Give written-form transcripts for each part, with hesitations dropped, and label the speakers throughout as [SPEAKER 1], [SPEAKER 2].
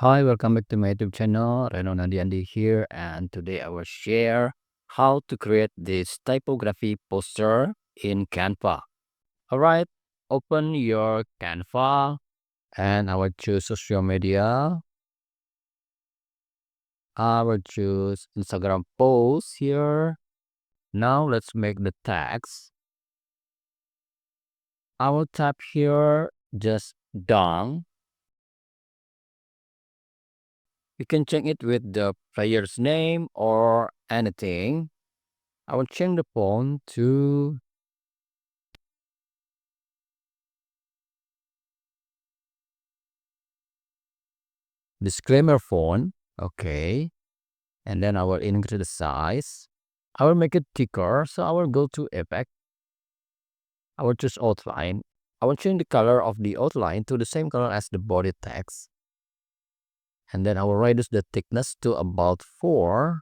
[SPEAKER 1] Hi, welcome back to my YouTube channel. Reno Nandiandi here, and today I will share how to create this typography poster in Canva. All right, open your Canva, and I will choose social media. I will choose Instagram post here. Now let's make the text. I will type here just done. You can check it with the player's name or anything. I will change the font to disclaimer font. Okay. And then I will increase the size. I will make it thicker. So I will go to effect. I will choose outline. I will change the color of the outline to the same color as the body text. And then I will reduce the thickness to about 4.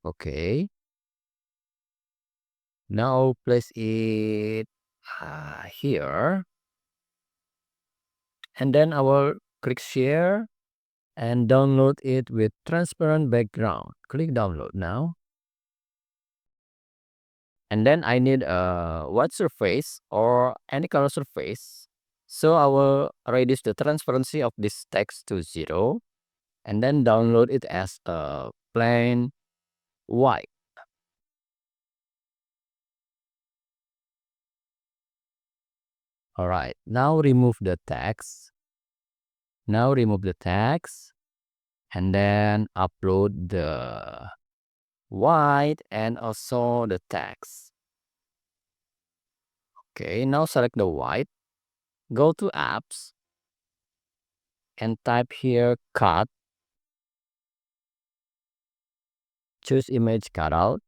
[SPEAKER 1] Okay. Now place it here. And then I will click share and download it with transparent background. Click download now. And then I need a white surface or any color surface. So I will reduce the transparency of this text to 0 and then download it as a plain white. All right, now remove the text. Now remove the text and then upload the white and also the text. Okay, now select the white. Go to apps and type here cut. Choose image cutout.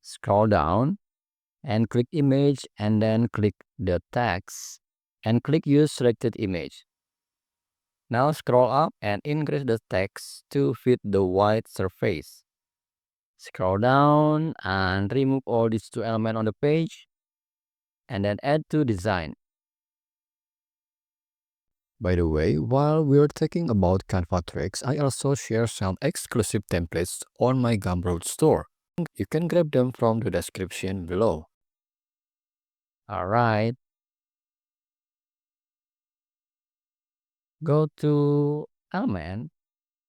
[SPEAKER 1] Scroll down and click image and then click the text and click use selected image. Now scroll up and increase the text to fit the white surface. Scroll down and remove all these two elements on the page and then add to design. By the way, while we're talking about Canva tricks, I also share some exclusive templates on my Gumroad store. You can grab them from the description below. Alright, go to element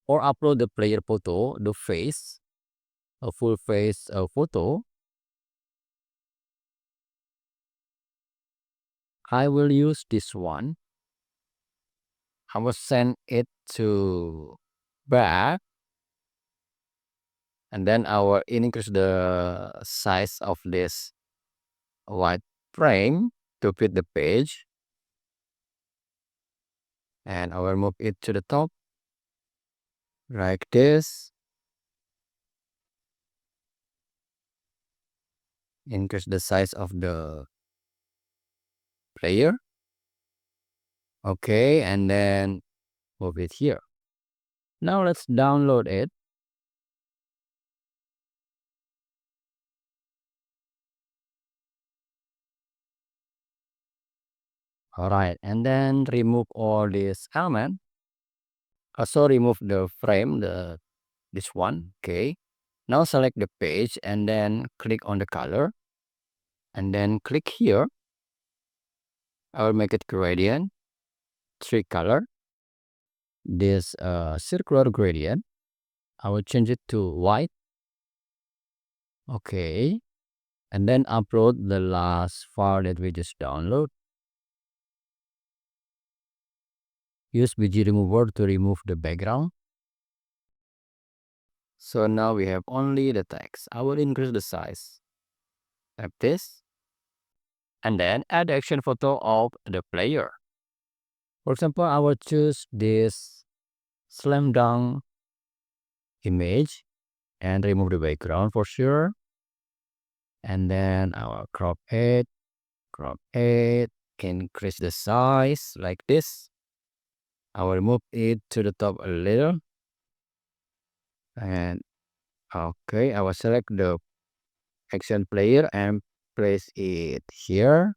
[SPEAKER 1] or upload the player photo, the face, a full face photo. I will use this one. I will send it to back and then I will increase the size of this white frame to fit the page and I will move it to the top like this. Increase the size of the player. Okay, and then move it here. Now let's download it. All right, and then remove all this element. Also remove the frame, this one. Okay. Now select the page and then click on the color. And then click here. I will make it gradient, 3 color. This circular gradient. I will change it to white. Okay. And then upload the last file that we just download. Use BG remover to remove the background. So now we have only the text. I will increase the size like this. And then add the action photo of the player. For example, I will choose this slam dunk image and remove the background for sure. And then I will crop it, increase the size like this. I will move it to the top a little. And okay, I will select the action player and place it here.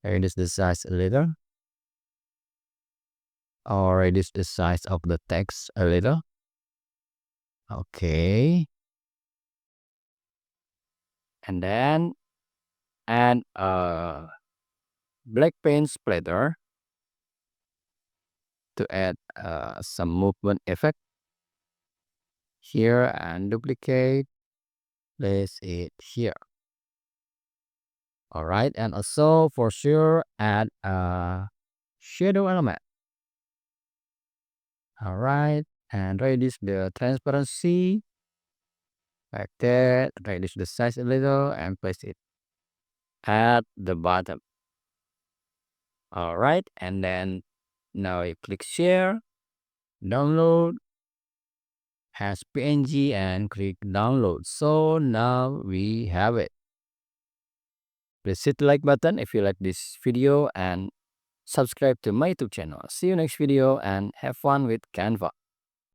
[SPEAKER 1] Reduce the size a little. or reduce the size of the text a little. Okay. And then add a black paint splatter to add some movement effect here and duplicate, place it here. All right, and also for sure add a shadow element. All right, and reduce the transparency like that. Reduce the size a little and place it at the bottom. All right, and then now you click share, download as PNG and click download. So now we have it. Please hit the like button if you like this video and subscribe to my YouTube channel. See you next video and have fun with Canva.